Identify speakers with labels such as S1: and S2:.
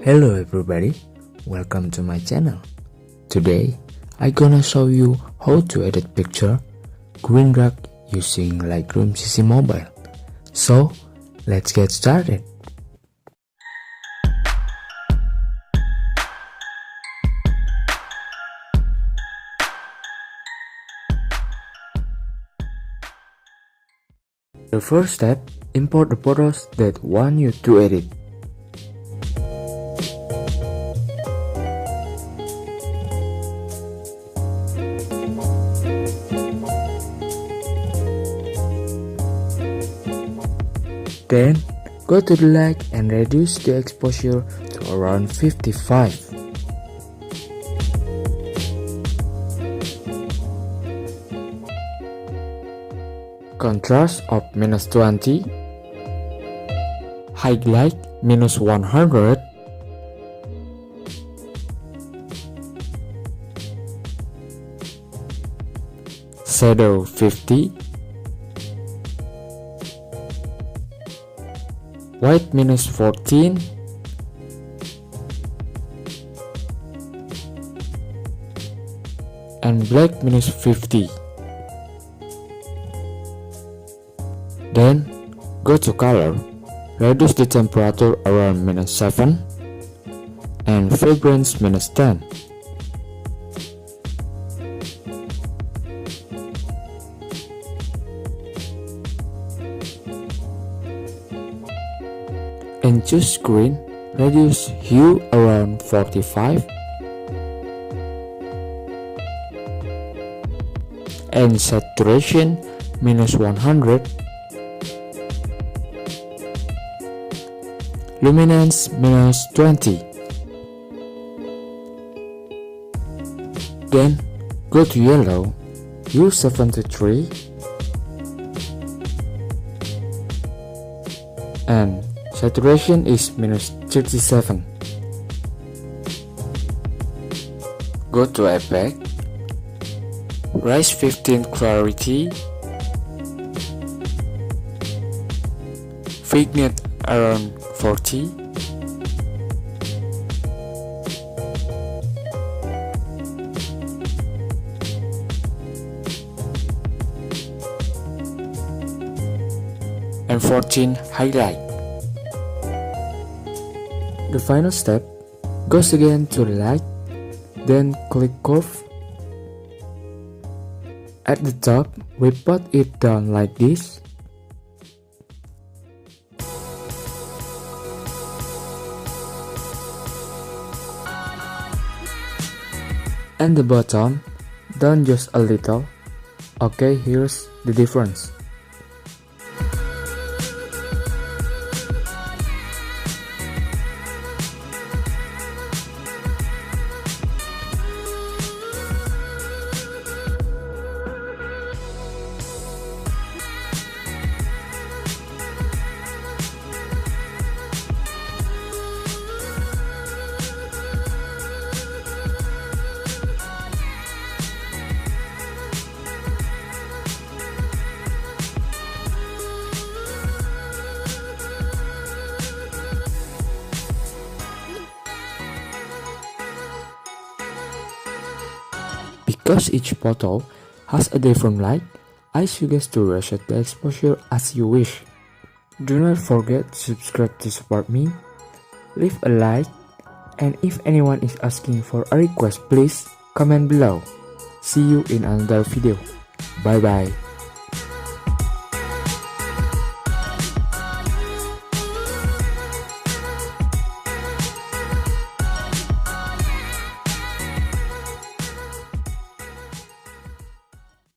S1: Hello everybody, welcome to my channel. Today I gonna show you how to edit picture green rug using Lightroom CC Mobile. So let's get started. The first step, import the photos that want you to edit. Then, go to the light and reduce the exposure to around 55. Contrast of -20. Highlight -100. Shadow 50. White -14, and black -50. Then go to color, reduce the temperature around -7 and vibrance -10. And choose green, reduce hue around 45 and saturation -100, luminance -20. Then go to yellow, use 73 and saturation is -37. Go to effect, raise 15 clarity, vignette around 40, and 14 highlight. The final step goes again to the light, then click curve. At the top, we put it down like this. And the bottom, down just a little. Okay, here's the difference. Because each photo has a different light, I suggest to reset the exposure as you wish. Do not forget to subscribe to support me, leave a like, and if anyone is asking for a request, please comment below. See you in another video. Bye bye.